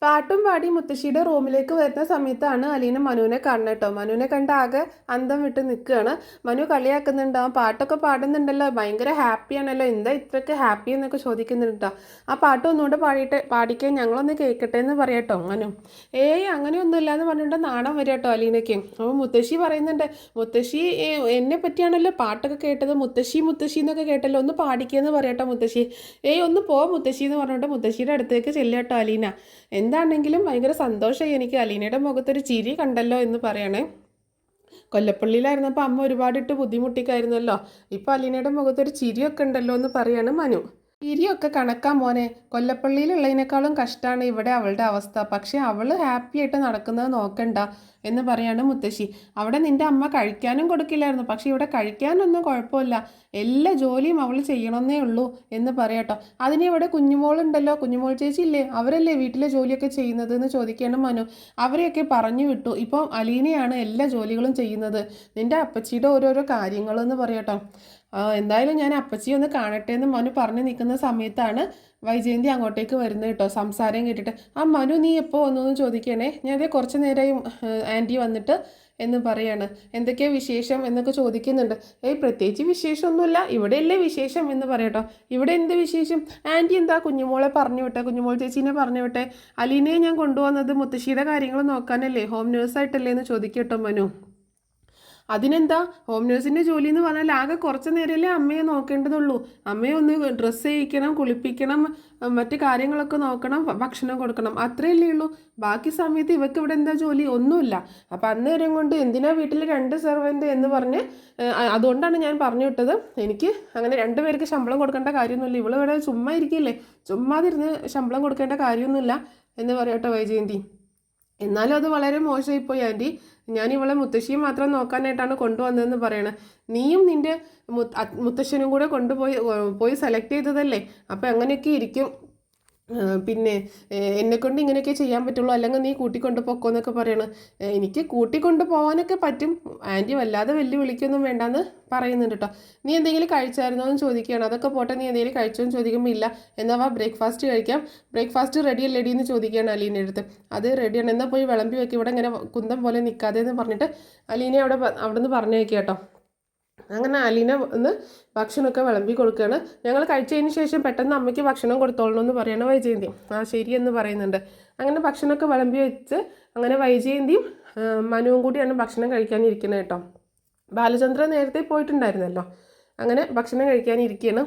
പാട്ടും പാടി മുത്തശ്ശിയുടെ റൂമിലേക്ക് വരുന്ന സമയത്താണ് അലീന മനുവിനെ കാണുന്നത് കേട്ടോ. മനുവിനെ കണ്ട് ആകെ അന്തം വിട്ട് നിൽക്കുകയാണ്. മനു കളിയാക്കുന്നുണ്ട്, ആ പാട്ടൊക്കെ പാടുന്നുണ്ടല്ലോ, ഭയങ്കര ഹാപ്പിയാണല്ലോ, എന്താ ഇത്രയ്ക്ക് ഹാപ്പി എന്നൊക്കെ ചോദിക്കുന്നുണ്ട് കേട്ടോ. ആ പാട്ട് ഒന്നുകൂടെ പാടിക്കാൻ ഞങ്ങളൊന്ന് കേൾക്കട്ടെ എന്ന് പറയാട്ടോ മനു. അങ്ങനെയൊന്നുമില്ല എന്ന് പറഞ്ഞിട്ട് നാണം വരും കേട്ടോ അലീനയ്ക്ക്. അപ്പോൾ മുത്തശ്ശി പറയുന്നുണ്ട്, മുത്തശ്ശി എന്നെ പറ്റിയാണല്ലോ പാട്ടൊക്കെ കേട്ടത്, മുത്തശ്ശി മുത്തശ്ശി എന്നൊക്കെ കേട്ടല്ലോ, ഒന്ന് പാടിക്കുകയെന്ന് പറയട്ടോ മുത്തശ്ശി. ഒന്ന് പോ മുത്തശ്ശി എന്ന് പറഞ്ഞിട്ട് മുത്തശ്ശിയുടെ അടുത്തേക്ക് ചെല്ലുക കേട്ടോ അലീന. എന്താണെങ്കിലും ഭയങ്കര സന്തോഷമായി എനിക്ക്, അലീനയുടെ മുഖത്തൊരു ചിരി കണ്ടല്ലോ എന്ന് പറയണേ. കൊല്ലപ്പള്ളിയിലായിരുന്നപ്പോൾ അമ്മ ഒരുപാടിട്ട് ബുദ്ധിമുട്ടിക്കായിരുന്നല്ലോ, ഇപ്പോൾ അലീനയുടെ മുഖത്തൊരു ചിരിയൊക്കെ ഉണ്ടല്ലോ എന്ന് പറയാണ് മനു. ചിരിയൊക്കെ കണക്കാ മോനെ, കൊല്ലപ്പള്ളിയിലുള്ളതിനേക്കാളും കഷ്ടമാണ് ഇവിടെ അവളുടെ അവസ്ഥ. പക്ഷെ അവൾ ഹാപ്പി ആയിട്ട് നടക്കുന്നത് നോക്കണ്ട എന്ന് പറയാണ് മുത്തശ്ശി. അവിടെ നിൻ്റെ അമ്മ കഴിക്കാനും കൊടുക്കില്ലായിരുന്നു, പക്ഷെ ഇവിടെ കഴിക്കാനൊന്നും കുഴപ്പമില്ല, എല്ലാ ജോലിയും അവൾ ചെയ്യണമെന്നേ ഉള്ളൂ എന്ന് പറയാട്ടോ. അതിന് ഇവിടെ കുഞ്ഞുമോളുണ്ടല്ലോ, കുഞ്ഞുമോൾ ചേച്ചി ഇല്ലേ, അവരല്ലേ വീട്ടിലെ ജോലിയൊക്കെ ചെയ്യുന്നത് എന്ന് ചോദിക്കണം മനു. അവരെയൊക്കെ പറഞ്ഞു വിട്ടു, ഇപ്പം അലീനയാണ് എല്ലാ ജോലികളും ചെയ്യുന്നത്, നിൻ്റെ അപ്പച്ചിയുടെ ഓരോരോ കാര്യങ്ങളെന്ന് പറയാട്ടോ. എന്തായാലും ഞാൻ അപ്പച്ചി ഒന്ന് കാണട്ടെ എന്ന് മനു പറഞ്ഞു നിൽക്കുന്ന സമയത്താണ് വൈജയന്തി അങ്ങോട്ടേക്ക് വരുന്നത് കേട്ടോ. സംസാരം കേട്ടിട്ട്, ആ മനു നീ എപ്പോൾ വന്നു ചോദിക്കണേ, ഞാൻ അതേ കുറച്ച് നേരമായി ആൻറ്റി വന്നിട്ട് എന്ന് പറയാണ്. എന്തൊക്കെയാണ് വിശേഷം എന്നൊക്കെ ചോദിക്കുന്നുണ്ട്. പ്രത്യേകിച്ച് വിശേഷമൊന്നുമില്ല, ഇവിടെയല്ലേ വിശേഷം എന്ന് പറയട്ടോ. ഇവിടെ എന്ത് വിശേഷം, ആൻറ്റി എന്താ കുഞ്ഞുമോളെ പറഞ്ഞു വിട്ടെ, കുഞ്ഞുമോൾ ചേച്ചീനെ പറഞ്ഞു വിട്ടെ, അലീനയെ ഞാൻ കൊണ്ടുവന്നത് മുത്തശ്ശിയുടെ കാര്യങ്ങൾ നോക്കാനല്ലേ, ഹോം നേഴ്സായിട്ടല്ലേ എന്ന് ചോദിക്കട്ടോ മനു. അതിനെന്താ, ഹോം നേഴ്സിൻ്റെ ജോലി എന്ന് പറഞ്ഞാൽ ആകെ കുറച്ച് നേരമല്ലേ അമ്മയെ നോക്കേണ്ടതുള്ളൂ, അമ്മയെ ഒന്ന് ഡ്രസ്സ് ചെയ്യിക്കണം, കുളിപ്പിക്കണം, മറ്റു കാര്യങ്ങളൊക്കെ നോക്കണം, ഭക്ഷണം കൊടുക്കണം, അത്രയല്ലേ ഉള്ളൂ. ബാക്കി സമയത്ത് ഇവർക്ക് ഇവിടെ എന്താ ജോലി, ഒന്നുമില്ല. അപ്പം അന്നേരം കൊണ്ട് എന്തിനാ വീട്ടിൽ 2 സെർവൻ്റ് എന്ന് പറഞ്ഞ്, അതുകൊണ്ടാണ് ഞാൻ പറഞ്ഞു വിട്ടത്. എനിക്ക് അങ്ങനെ 2 പേർക്ക് ശമ്പളം കൊടുക്കേണ്ട കാര്യമൊന്നുമില്ല, ഇവളിവിടെ ചുമ്മാ ഇരിക്കില്ലേ, ചുമ്മാതിരുന്ന് ശമ്പളം കൊടുക്കേണ്ട കാര്യമൊന്നുമില്ല എന്ന് പറയട്ടെ വൈജയന്തി. എന്നാലും അത് വളരെ മോശമായിപ്പോയി ആൻറ്റി, ഞാൻ ഇവളെ മുത്തശ്ശിയെ മാത്രം നോക്കാനായിട്ടാണ് കൊണ്ടുവന്നതെന്ന് പറയണത്. നീയും നിൻ്റെ മുത്തശ്ശനും കൂടെ പോയി സെലക്ട് ചെയ്തതല്ലേ, അപ്പം അങ്ങനെയൊക്കെ ഇരിക്കും. പിന്നെ എന്നെക്കൊണ്ട് ഇങ്ങനെയൊക്കെ ചെയ്യാൻ പറ്റുള്ളൂ, അല്ലെങ്കിൽ നീ കൂട്ടിക്കൊണ്ട് പോക്കോ എന്നൊക്കെ പറയണം. എനിക്ക് കൂട്ടിക്കൊണ്ട് പോകാനൊക്കെ പറ്റും, ആൻറ്റി വല്ലാതെ വെല്ലുവിളിക്കൊന്നും വേണ്ടെന്ന് പറയുന്നുണ്ട് കേട്ടോ. നീ എന്തെങ്കിലും കഴിച്ചായിരുന്നോ എന്ന് ചോദിക്കുകയാണ്. അതൊക്കെ പോട്ടെ, നീ എന്തെങ്കിലും കഴിച്ചോ എന്ന് ചോദിക്കുമ്പോൾ ഇല്ല, എന്നാൽ വാ ബ്രേക്ക്ഫാസ്റ്റ് കഴിക്കാം, ബ്രേക്ക്ഫാസ്റ്റ് റെഡി അല്ലേടി എന്ന് ചോദിക്കുകയാണ് അലീനയുടെ അടുത്ത്. അത് റെഡിയാണ്, എന്നാൽ പോയി വിളമ്പി വെക്കും, ഇവിടെ ഇങ്ങനെ കുന്തം പോലെ നിൽക്കാതെ എന്ന് പറഞ്ഞിട്ട് അലീനെ അവിടെ നിന്ന് പറഞ്ഞു വയ്ക്കുക കേട്ടോ. അങ്ങനെ അലീന ഒന്ന് ഭക്ഷണമൊക്കെ വിളമ്പി കൊടുക്കുകയാണ്. ഞങ്ങൾ കഴിച്ചതിന് ശേഷം പെട്ടെന്ന് അമ്മയ്ക്ക് ഭക്ഷണം കൊടുത്തോളണം എന്ന് പറയണ വൈജയന്തി. ശരിയെന്ന് പറയുന്നുണ്ട്. അങ്ങനെ ഭക്ഷണമൊക്കെ വിളമ്പി വെച്ച് അങ്ങനെ വൈജയന്തിയും മനുവും കൂടിയാണ് ഭക്ഷണം കഴിക്കാനിരിക്കുന്നത് കേട്ടോ. ബാലചന്ദ്രൻ നേരത്തെ പോയിട്ടുണ്ടായിരുന്നല്ലോ, അങ്ങനെ ഭക്ഷണം കഴിക്കാനിരിക്കുകയാണ്.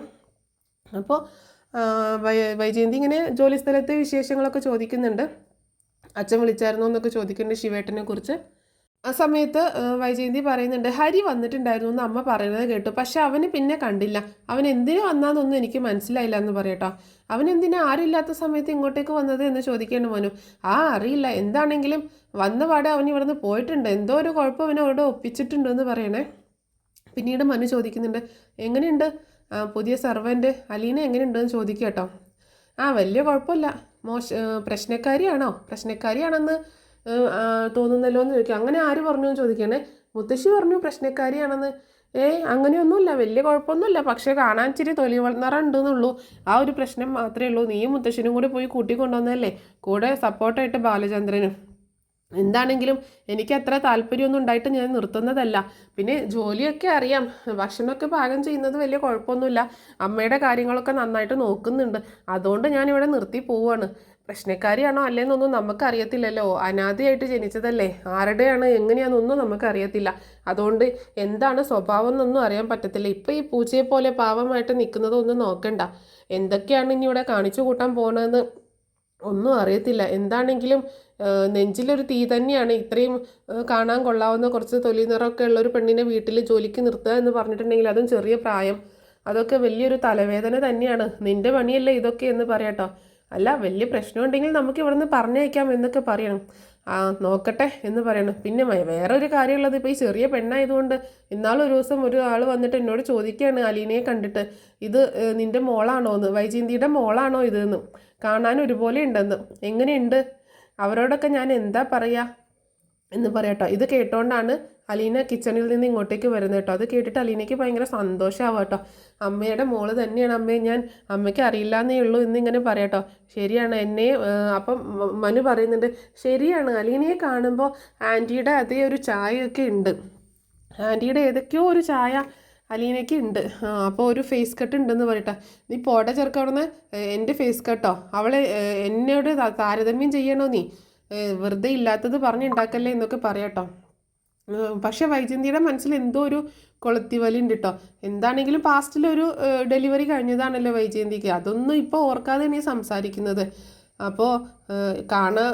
അപ്പോൾ വൈജയന്തി ഇങ്ങനെ ജോലി സ്ഥലത്തെ വിശേഷങ്ങളൊക്കെ ചോദിക്കുന്നുണ്ട്. അച്ഛൻ വിളിച്ചായിരുന്നോ എന്നൊക്കെ ചോദിക്കുന്നുണ്ട് ശിവേട്ടനെ കുറിച്ച്. ആ സമയത്ത് വൈജയന്തി പറയുന്നുണ്ട്, ഹരി വന്നിട്ടുണ്ടായിരുന്നു എന്ന് അമ്മ പറയുന്നത് കേട്ടു, പക്ഷെ അവന് പിന്നെ കണ്ടില്ല, അവൻ എന്തിനു വന്നാന്നൊന്നും എനിക്ക് മനസ്സിലായില്ല എന്ന് പറയട്ടോ. അവൻ എന്തിനാ ആരില്ലാത്ത സമയത്ത് ഇങ്ങോട്ടേക്ക് വന്നത് എന്ന് ചോദിക്കേണ്ട മനു. അറിയില്ല, എന്താണെങ്കിലും വന്ന പാടെ അവൻ ഇവിടുന്ന് പോയിട്ടുണ്ട്, എന്തോ ഒരു കുഴപ്പം അവനെ അവിടെ ഒപ്പിച്ചിട്ടുണ്ട് എന്ന് പറയണേ. പിന്നീട് മനു ചോദിക്കുന്നുണ്ട്, എങ്ങനെയുണ്ട് പുതിയ സെർവൻ്റ് അലീന എങ്ങനെയുണ്ടെന്ന് ചോദിക്കുക കേട്ടോ. വലിയ കുഴപ്പമില്ല, പ്രശ്നക്കാരിയാണെന്ന് തോന്നുന്നല്ലോ എന്ന് ചോദിക്കുക. അങ്ങനെ ആര് പറഞ്ഞു എന്ന് ചോദിക്കണേ. മുത്തശ്ശി പറഞ്ഞു പ്രശ്നക്കാരിയാണെന്ന്. അങ്ങനെയൊന്നുമില്ല, വലിയ കുഴപ്പമൊന്നുമില്ല, പക്ഷേ കാണാൻ ഇച്ചിരി തൊലി വളർന്നുണ്ടെന്നുള്ളൂ, ആ ഒരു പ്രശ്നം മാത്രമേ ഉള്ളൂ. നീയും മുത്തശ്ശിനും കൂടി പോയി കൂട്ടിക്കൊണ്ടുവന്നതല്ലേ, കൂടെ സപ്പോർട്ടായിട്ട് ബാലചന്ദ്രനും. എന്താണെങ്കിലും എനിക്ക് അത്ര താല്പര്യമൊന്നും ഉണ്ടായിട്ട് ഞാൻ നിർത്തുന്നതല്ല, പിന്നെ ജോലിയൊക്കെ അറിയാം, ഭക്ഷണമൊക്കെ പാകം ചെയ്യുന്നത് വലിയ കുഴപ്പമൊന്നുമില്ല, അമ്മയുടെ കാര്യങ്ങളൊക്കെ നന്നായിട്ട് നോക്കുന്നുണ്ട്, അതുകൊണ്ട് ഞാനിവിടെ നിർത്തി പോവുകയാണ്. പ്രശ്നക്കാരിയാണോ അല്ലേന്നൊന്നും നമുക്കറിയത്തില്ലല്ലോ, അനാഥയായിട്ട് ജനിച്ചതല്ലേ, ആരുടെയാണ് എങ്ങനെയാണെന്നൊന്നും നമുക്കറിയത്തില്ല, അതുകൊണ്ട് എന്താണ് സ്വഭാവം എന്നൊന്നും അറിയാൻ പറ്റത്തില്ല. ഇപ്പം ഈ പൂച്ചയെ പോലെ പാവമായിട്ട് നിൽക്കുന്നതൊന്നും നോക്കണ്ട, എന്തൊക്കെയാണ് ഇനി ഇവിടെ കാണിച്ചു കൂട്ടാൻ പോകുന്നതെന്ന് ഒന്നും അറിയത്തില്ല. എന്താണെങ്കിലും നെഞ്ചിലൊരു തീ തന്നെയാണ്, ഇത്രയും കാണാൻ കൊള്ളാവുന്ന കുറച്ച് തൊലി നിറമൊക്കെ ഉള്ളൊരു പെണ്ണിനെ വീട്ടിൽ ജോലിക്ക് നിർത്തുക എന്ന് പറഞ്ഞിട്ടുണ്ടെങ്കിൽ, അതും ചെറിയ പ്രായം, അതൊക്കെ വലിയൊരു തലവേദന തന്നെയാണ്. നിൻ്റെ പണിയല്ലേ ഇതൊക്കെ എന്ന് പറയാട്ടോ. അല്ല, വലിയ പ്രശ്നമുണ്ടെങ്കിൽ നമുക്ക് ഇവിടുന്ന് പറഞ്ഞയക്കാം എന്നൊക്കെ പറയണം. നോക്കട്ടെ എന്ന് പറയണം. പിന്നെ വേറൊരു കാര്യമുള്ളത്, ഇപ്പോൾ ഈ ചെറിയ പെണ്ണായതുകൊണ്ട് ഇന്നാളൊരു ദിവസം ഒരു ആൾ വന്നിട്ട് എന്നോട് ചോദിക്കുകയാണ് അലീനയെ കണ്ടിട്ട്, ഇത് നിൻ്റെ മോളാണോ എന്ന്, വൈജയന്തിയുടെ മോളാണോ ഇതെന്ന്, കാണാൻ ഒരുപോലെ ഉണ്ടെന്ന്, എങ്ങനെയുണ്ട്, അവരോടൊക്കെ ഞാൻ എന്താ പറയുക, എന്ന് പറയാട്ടോ. ഇത് കേട്ടോണ്ടാണ് അലീന കിച്ചണിൽ നിന്ന് ഇങ്ങോട്ടേക്ക് വരുന്നത് കേട്ടോ. അത് കേട്ടിട്ട് അലീനയ്ക്ക് ഭയങ്കര സന്തോഷമാവും കേട്ടോ. അമ്മയുടെ മോള് തന്നെയാണ് അമ്മേ, ഞാൻ അമ്മയ്ക്ക് അറിയില്ല എന്നേ ഉള്ളൂ എന്നിങ്ങനെ പറയാട്ടോ. ശരിയാണ് എന്നെ അപ്പം മനു പറയുന്നുണ്ട്, ശരിയാണ് അലീനയെ കാണുമ്പോൾ ആൻറ്റിയുടെ അതേ ഒരു ചായയൊക്കെ ഉണ്ട്, ആൻറ്റിയുടെ ഏതൊക്കെയോ ഒരു ചായ അലീനയ്ക്ക് ഉണ്ട്. അപ്പോൾ ഒരു ഫേസ് കട്ട് ഉണ്ടെന്ന് പറയട്ടെ. നീ പോട്ടെ ചെറുക്ക അവിടെ നിന്ന്, എൻ്റെ ഫേസ് കട്ടോ, അവളെ എന്നോട് താരതമ്യം ചെയ്യണോ നീ, വെറുതെ ഇല്ലാത്തത് പറഞ്ഞുണ്ടാക്കല്ലേ എന്നൊക്കെ പറയാട്ടോ. പക്ഷെ വൈജന്തിയുടെ മനസ്സിൽ എന്തോ ഒരു കൊളുത്തിവലി ഉണ്ട് കേട്ടോ. എന്താണെങ്കിലും പാസ്റ്റിലൊരു ഡെലിവറി കഴിഞ്ഞതാണല്ലോ വൈജയന്തിക്ക്, അതൊന്നും ഇപ്പോൾ ഓർക്കാതെ നീ സംസാരിക്കുന്നത്. അപ്പോൾ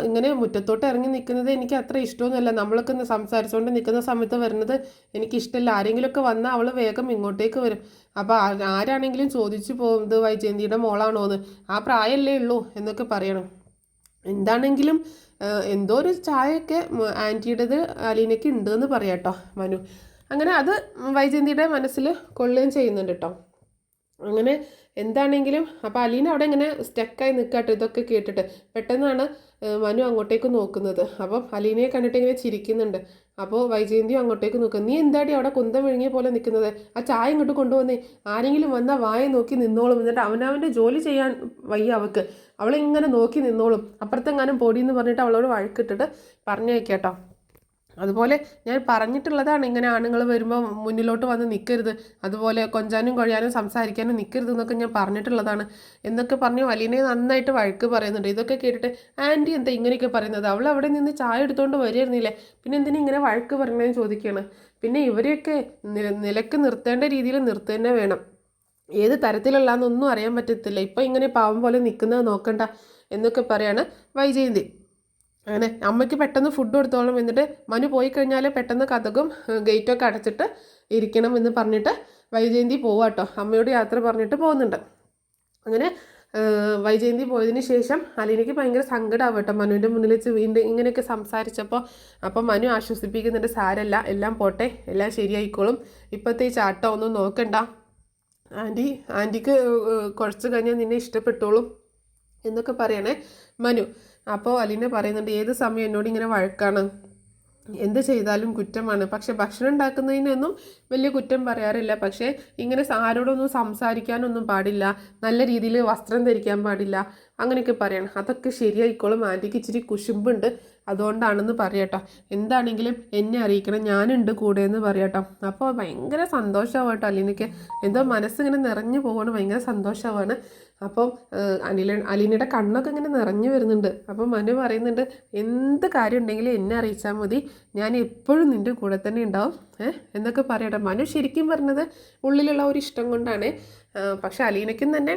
ഇങ്ങനെ മുറ്റത്തോട്ട് ഇറങ്ങി നിൽക്കുന്നത് എനിക്ക് അത്ര ഇഷ്ടമൊന്നുമല്ല. നമ്മളൊക്കെ സംസാരിച്ചുകൊണ്ട് നിൽക്കുന്ന സമയത്ത് വരുന്നത് എനിക്കിഷ്ടമല്ല. ആരെങ്കിലുമൊക്കെ വന്നാൽ അവൾ വേഗം ഇങ്ങോട്ടേക്ക് വരും. അപ്പോൾ ആരാണെങ്കിലും ചോദിച്ചു പോകുന്നത് വൈജയന്തിയുടെ മോളാണോ എന്ന്, ആ പ്രായമല്ലേ ഉള്ളൂ എന്നൊക്കെ പറയണം. എന്താണെങ്കിലും എന്തോ ഒരു ചായയൊക്കെ ആൻറ്റിയുടേത് അലീനയ്ക്ക് ഉണ്ട് എന്ന് പറയാം കേട്ടോ മനു. അങ്ങനെ അത് വൈജയന്തിയുടെ മനസ്സിൽ കൊള്ളുകയും ചെയ്യുന്നുണ്ട് കേട്ടോ. അങ്ങനെ എന്താണെങ്കിലും അപ്പോൾ അലീന അവിടെ ഇങ്ങനെ സ്റ്റക്കായി നിൽക്കാട്ടോ ഇതൊക്കെ കേട്ടിട്ട്. പെട്ടെന്നാണ് മനു അങ്ങോട്ടേക്ക് നോക്കുന്നത്. അപ്പം അലീനയെ കണ്ടിട്ട് ഇങ്ങനെ ചിരിക്കുന്നുണ്ട്. അപ്പോൾ വൈജയന്തിയും അങ്ങോട്ടേക്ക് നോക്കുക. നീ എന്താടി അവിടെ കുന്തം വിഴുങ്ങിയ പോലെ നിൽക്കുന്നത്, ആ ചായ ഇങ്ങോട്ട് കൊണ്ടുവന്നേ, ആരെങ്കിലും വന്നാൽ വായ നോക്കി നിന്നോളും, എന്നിട്ട് അവനവൻ്റെ ജോലി ചെയ്യാൻ വയ്യ അവൾക്ക്, അവളിങ്ങനെ നോക്കി നിന്നോളും, അപ്പുറത്തെങ്ങാനും പൊടിയെന്ന് പറഞ്ഞിട്ട് അവളോട് വഴക്കിട്ടിട്ട് പറഞ്ഞേക്കേട്ടോ. അതുപോലെ ഞാൻ പറഞ്ഞിട്ടുള്ളതാണ്, ഇങ്ങനെ ആണുങ്ങൾ വരുമ്പോൾ മുന്നിലോട്ട് വന്ന് നിൽക്കരുത്, അതുപോലെ കൊഞ്ചാനും കൊഴയാനും സംസാരിക്കാനും നിൽക്കരുത് എന്നൊക്കെ ഞാൻ പറഞ്ഞിട്ടുള്ളതാണ് എന്നൊക്കെ പറഞ്ഞ് അലീനയെ നന്നായിട്ട് വഴക്ക് പറയുന്നുണ്ട്. ഇതൊക്കെ കേട്ടിട്ട് ആൻറ്റി എന്താ ഇങ്ങനെയൊക്കെ പറയുന്നത്, അവൾ അവിടെ നിന്ന് ചായ എടുത്തുകൊണ്ട് വരികയായിരുന്നില്ലേ, പിന്നെ എന്തിനാ ഇങ്ങനെ വഴക്ക് പറയണതെന്ന് ചോദിക്കുകയാണ്. പിന്നെ ഇവരെയൊക്കെ നിലക്ക് നിർത്തേണ്ട രീതിയിൽ നിർത്തുക തന്നെ വേണം, ഏത് തരത്തിലുള്ളതെന്നൊന്നും അറിയാൻ പറ്റത്തില്ല, ഇപ്പം ഇങ്ങനെ പാവം പോലെ നിൽക്കുന്നത് നോക്കണ്ട എന്നൊക്കെ പറയാണ് വൈജയന്തി. അങ്ങനെ അമ്മയ്ക്ക് പെട്ടെന്ന് ഫുഡ് കൊടുത്തോളും, എന്നിട്ട് മനു പോയി കഴിഞ്ഞാൽ പെട്ടെന്ന് കതകും ഗേറ്റൊക്കെ അടച്ചിട്ട് ഇരിക്കണം എന്ന് പറഞ്ഞിട്ട് വൈജയന്തി പോവാട്ടോ, അമ്മയോട് യാത്ര പറഞ്ഞിട്ട് പോകുന്നുണ്ട്. അങ്ങനെ വൈജയന്തി പോയതിന് ശേഷം അലീനയ്ക്ക് ഭയങ്കര സങ്കടമാവും കേട്ടോ, മനുവിൻ്റെ മുന്നിൽ വെച്ച് വീണ്ടും ഇങ്ങനെയൊക്കെ സംസാരിച്ചപ്പോൾ. അപ്പം മനു ആശ്വസിപ്പിക്കുന്നുണ്ട്, സാരല്ല എല്ലാം പോട്ടെ, എല്ലാം ശരിയായിക്കോളും, ഇപ്പോഴത്തെ ഈ ചാട്ടം ഒന്നും നോക്കണ്ട, ആൻറ്റിക്ക് കുറച്ച് കഴിഞ്ഞാൽ നിന്നെ ഇഷ്ടപ്പെട്ടോളും എന്നൊക്കെ പറയണേ മനു. അപ്പോൾ അലീന പറയുന്നുണ്ട്, ഏത് സമയം എന്നോട് ഇങ്ങനെ വഴക്കാണ്, എന്ത് ചെയ്താലും കുറ്റമാണ്, പക്ഷെ ഭക്ഷണം ഉണ്ടാക്കുന്നതിനൊന്നും വലിയ കുറ്റം പറയാറില്ല, പക്ഷേ ഇങ്ങനെ ആരോടൊന്നും സംസാരിക്കാനൊന്നും പാടില്ല, നല്ല രീതിയിൽ വസ്ത്രം ധരിക്കാൻ പാടില്ല, അങ്ങനെയൊക്കെ പറയണം, അതൊക്കെ ശരിയായിക്കോളും, ആൻറ്റിക്ക് ഇച്ചിരി കുശുമ്പുണ്ട് അതുകൊണ്ടാണെന്ന് പറയട്ടോ, എന്താണെങ്കിലും എന്നെ അറിയിക്കണം, ഞാനുണ്ട് കൂടെ എന്ന് പറയട്ടോ. അപ്പോൾ ഭയങ്കര സന്തോഷമാവും കേട്ടോ അലീനയ്ക്ക്, എന്തോ മനസ്സിങ്ങനെ നിറഞ്ഞു പോവാണ്, ഭയങ്കര സന്തോഷമാണ്. അപ്പം അലീനയുടെ കണ്ണൊക്കെ ഇങ്ങനെ നിറഞ്ഞു വരുന്നുണ്ട്. അപ്പം മനു പറയുന്നുണ്ട്, എന്ത് കാര്യം ഉണ്ടെങ്കിലും എന്നെ അറിയിച്ചാൽ മതി, ഞാൻ എപ്പോഴും നിൻ്റെ കൂടെ തന്നെ ഉണ്ടാവും എന്നൊക്കെ പറയട്ടെ. മനു ശരിക്കും പറഞ്ഞത് ഉള്ളിലുള്ള ഒരു ഇഷ്ടം കൊണ്ടാണ്. പക്ഷെ അലീനയ്ക്കും തന്നെ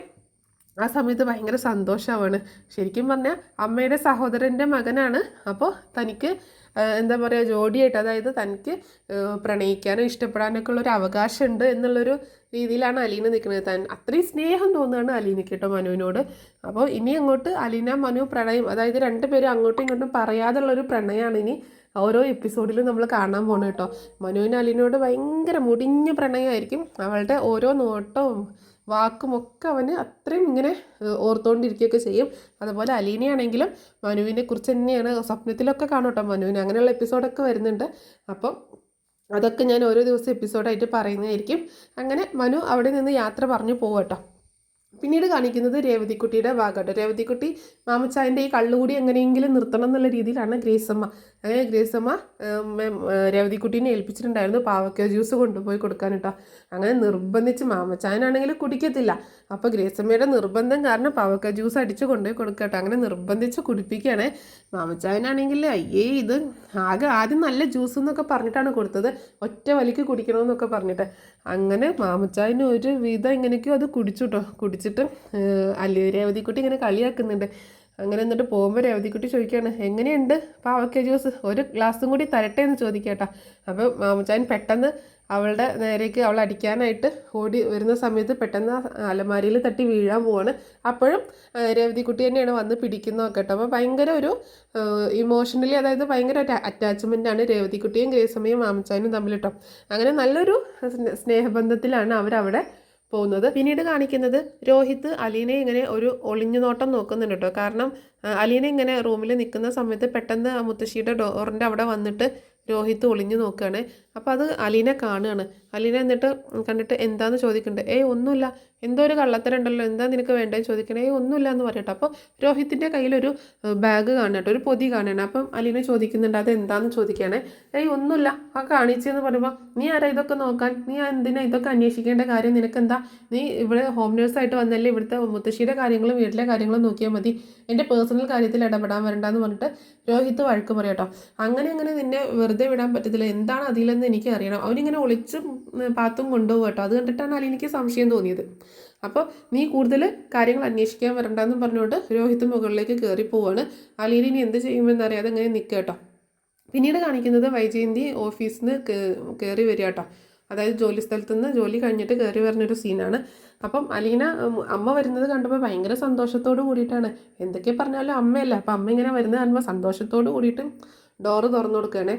ആ സമയത്ത് ഭയങ്കര സന്തോഷമാണ്. ശരിക്കും പറഞ്ഞാൽ അമ്മയുടെ സഹോദരൻ്റെ മകനാണ്. അപ്പോൾ തനിക്ക് എന്താ പറയുക, ജോഡിയായിട്ട്, അതായത് തനിക്ക് പ്രണയിക്കാനും ഇഷ്ടപ്പെടാനൊക്കെ ഉള്ളൊരു അവകാശമുണ്ട് എന്നുള്ളൊരു രീതിയിലാണ് അലീന നിൽക്കുന്നത്. അത്രയും സ്നേഹം തോന്നുകയാണ് അലീനയ്ക്ക് കേട്ടോ മനുവിനോട്. അപ്പോൾ ഇനി അങ്ങോട്ട് അലീന മനു പ്രണയം, അതായത് രണ്ടുപേരും അങ്ങോട്ടും ഇങ്ങോട്ടും പറയാതുള്ളൊരു പ്രണയമാണ് ഇനി ഓരോ എപ്പിസോഡിലും നമ്മൾ കാണാൻ പോകണം കേട്ടോ. മനുവിന് അലീനയോട് ഭയങ്കര മുടിഞ്ഞ പ്രണയമായിരിക്കും. അവളുടെ ഓരോ നോട്ടവും വാക്കുമൊക്കെ അവന് അത്രയും ഇങ്ങനെ ഓർത്തുകൊണ്ടിരിക്കുകയൊക്കെ ചെയ്യും. അതുപോലെ അലീനയാണെങ്കിലും മനുവിനെ കുറിച്ച് തന്നെയാണ് സ്വപ്നത്തിലൊക്കെ കാണും കേട്ടോ മനുവിന്. അങ്ങനെയുള്ള എപ്പിസോഡൊക്കെ വരുന്നുണ്ട്. അപ്പം അതൊക്കെ ഞാൻ ഓരോ ദിവസം എപ്പിസോഡായിട്ട് പറയുന്നതായിരിക്കും. അങ്ങനെ മനു അവിടെ നിന്ന് യാത്ര പറഞ്ഞു പോകട്ടോ. പിന്നീട് കാണിക്കുന്നത് രേവതിക്കുട്ടിയുടെ ഭാഗമായിട്ട്. രേവതിക്കുട്ടി മാമച്ചായൻ്റെ ഈ കള്ളുകൂടി എങ്ങനെയെങ്കിലും നിർത്തണം എന്നുള്ള രീതിയിലാണ് ഗ്രേസമ്മ. അങ്ങനെ ഗ്രേസമ്മ രേവതിക്കുട്ടീനെ ഏൽപ്പിച്ചിട്ടുണ്ടായിരുന്നു പാവയ്ക്ക ജ്യൂസ് കൊണ്ടുപോയി കൊടുക്കാൻ കേട്ടോ. അങ്ങനെ നിർബന്ധിച്ച്, മാമച്ചായനാണെങ്കിൽ കുടിക്കത്തില്ല, അപ്പോൾ ഗ്രേസമ്മയുടെ നിർബന്ധം കാരണം പാവയ്ക്ക ജ്യൂസ് അടിച്ച് കൊണ്ടുപോയി കൊടുക്കട്ടോ. അങ്ങനെ നിർബന്ധിച്ച് കുടിപ്പിക്കുകയാണ്. മാമച്ചായനാണെങ്കിൽ അയ്യേ ഇത് ആദ്യം നല്ല ജ്യൂസ് എന്നൊക്കെ പറഞ്ഞിട്ടാണ് കൊടുത്തത്, ഒറ്റ വലിക്ക് കുടിക്കണമെന്നൊക്കെ പറഞ്ഞിട്ട്. അങ്ങനെ മാമച്ചായന് ഒരു വിധം ഇങ്ങനെയൊക്കെയോ അത് കുടിച്ചു കേട്ടോ. കുടിച്ചിട്ട് രേവതിക്കുട്ടി ഇങ്ങനെ കളിയാക്കുന്നുണ്ട്. അങ്ങനെ എന്നിട്ട് പോകുമ്പോൾ രേവതിക്കുട്ടി ചോദിക്കുകയാണ്, എങ്ങനെയുണ്ട് പാവയ്ക്ക ജ്യൂസ്, ഒരു ഗ്ലാസും കൂടി തരട്ടെ എന്ന് ചോദിക്കട്ടോ. അപ്പോൾ മാമച്ചായൻ പെട്ടെന്ന് അവളുടെ നേരേക്ക് അവൾ അടിക്കാനായിട്ട് ഓടി വരുന്ന സമയത്ത് പെട്ടെന്ന് അലമാരിയിൽ തട്ടി വീഴാൻ പോവാണ്. അപ്പോഴും രേവതിക്കുട്ടി തന്നെയാണ് വന്ന് പിടിക്കുന്നതൊക്കെ കേട്ടോ. അപ്പോൾ ഭയങ്കര ഒരു ഇമോഷണലി, അതായത് ഭയങ്കര അറ്റാച്ച്മെൻറ്റാണ് രേവതിക്കുട്ടിയും ഗ്രേസമ്മയും മാമച്ചായനും തമ്മിൽ കേട്ടോ. അങ്ങനെ നല്ലൊരു സ്നേഹബന്ധത്തിലാണ് അവരവിടെ പോകുന്നത്. പിന്നീട് കാണിക്കുന്നത് രോഹിത് അലീനെ ഇങ്ങനെ ഒരു ഒളിഞ്ഞു നോട്ടം നോക്കുന്നുണ്ട് കേട്ടോ. കാരണം അലീന ഇങ്ങനെ റൂമിൽ നിൽക്കുന്ന സമയത്ത് പെട്ടെന്ന് ആ മുത്തശ്ശിയുടെ ഡോറിൻ്റെ അവിടെ വന്നിട്ട് രോഹിത് ഒളിഞ്ഞു നോക്കുകയാണ്. അപ്പോൾ അത് അലീന കാണുകയാണ്. അലീന എന്നിട്ട് കണ്ടിട്ട് എന്താന്ന് ചോദിക്കുന്നുണ്ട്. ഒന്നുമില്ല, എന്തോ ഒരു കള്ളത്തരമുണ്ടല്ലോ, എന്താ നിനക്ക് വേണ്ടതെന്ന് ചോദിക്കണേ. ഒന്നുമില്ല എന്ന് പറയട്ടോ. അപ്പോൾ രോഹിത്തിൻ്റെ കയ്യിലൊരു ബാഗ് കാണട്ടോ, ഒരു പൊതി കാണണം. അപ്പം അലീന ചോദിക്കുന്നുണ്ട് അത് എന്താണെന്ന് ചോദിക്കുകയാണ്. ഒന്നുമില്ല, ആ കാണിച്ചെന്ന് പറയുമ്പോൾ നീ ആരാ ഇതൊക്കെ നോക്കാൻ, നീ എന്തിനാ ഇതൊക്കെ അന്വേഷിക്കേണ്ട കാര്യം, നിനക്കെന്താ, നീ ഇവിടെ ഹോം നേഴ്സായിട്ട് വന്നല്ലേ, ഇവിടുത്തെ മുത്തശ്ശിയുടെ കാര്യങ്ങളും വീട്ടിലെ കാര്യങ്ങളും നോക്കിയാൽ മതി, എൻ്റെ പേഴ്സണൽ കാര്യത്തിൽ ഇടപെടാൻ വരണ്ടെന്ന് പറഞ്ഞിട്ട് രോഹിത്ത് വഴക്ക് പറയാട്ടോ. അങ്ങനെ നിന്നെ വെറുതെ വിടാൻ പറ്റത്തില്ല, എന്താണ് അതിലെന്ന് എനിക്ക് അറിയണം. അവനിങ്ങനെ ഒളിച്ചും പാത്തും കൊണ്ടുപോകും കേട്ടോ. അത് കണ്ടിട്ടാണ് അലീനയ്ക്ക് സംശയം തോന്നിയത്. അപ്പോൾ നീ കൂടുതൽ കാര്യങ്ങൾ അന്വേഷിക്കാൻ വരണ്ടെന്ന് പറഞ്ഞുകൊണ്ട് രോഹിത്ത് മുകളിലേക്ക് കയറി പോവാണ്. അലീന ഇനി എന്ത് ചെയ്യുമെന്നറിയാതെ അങ്ങനെ നിൽക്കുക കേട്ടോ. പിന്നീട് കാണിക്കുന്നത് വൈജയന്തി ഓഫീസിൽ നിന്ന് കയറി വരിക കേട്ടോ. അതായത് ജോലി സ്ഥലത്തു നിന്ന് ജോലി കഴിഞ്ഞിട്ട് കയറി വരുന്നൊരു സീനാണ്. അപ്പം അലീന അമ്മ വരുന്നത് കണ്ടപ്പോൾ ഭയങ്കര സന്തോഷത്തോട് കൂടിയിട്ടാണ്, എന്തൊക്കെ പറഞ്ഞാലും അമ്മയല്ല, അപ്പം അമ്മ ഇങ്ങനെ വരുന്നത് കാണുമ്പോൾ സന്തോഷത്തോട് കൂടിയിട്ട് ഡോറ് തുറന്നു കൊടുക്കുകയാണ്.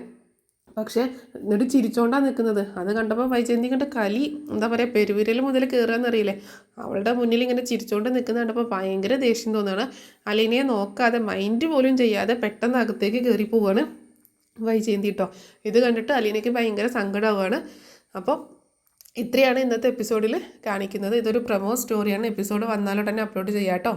പക്ഷേ എന്നിട്ട് ചിരിച്ചോണ്ടാണ് നിൽക്കുന്നത്. അത് കണ്ടപ്പോൾ വൈജയന്തി കണ്ട് കലി എന്താ പറയുക, പെരുവിരൽ മുതൽ കയറുകയെന്നറിയില്ലേ, അവളുടെ മുന്നിൽ ഇങ്ങനെ ചിരിച്ചോണ്ട് നിൽക്കുന്ന കണ്ടപ്പോൾ ഭയങ്കര ദേഷ്യം തോന്നുകയാണ്. അലീനയെ നോക്കാതെ മൈൻഡ് പോലും ചെയ്യാതെ പെട്ടെന്ന് അകത്തേക്ക് കയറി പോവുകയാണ് വൈജയന്തി കേട്ടോ. ഇത് കണ്ടിട്ട് അലീനയ്ക്ക് ഭയങ്കര സങ്കടമാവുകയാണ്. അപ്പോൾ ഇത്രയാണ് ഇന്നത്തെ എപ്പിസോഡിൽ കാണിക്കുന്നത്. ഇതൊരു പ്രൊമോ സ്റ്റോറിയാണ്. എപ്പിസോഡ് വന്നാലും തന്നെ അപ്ലോഡ് ചെയ്യാം കേട്ടോ.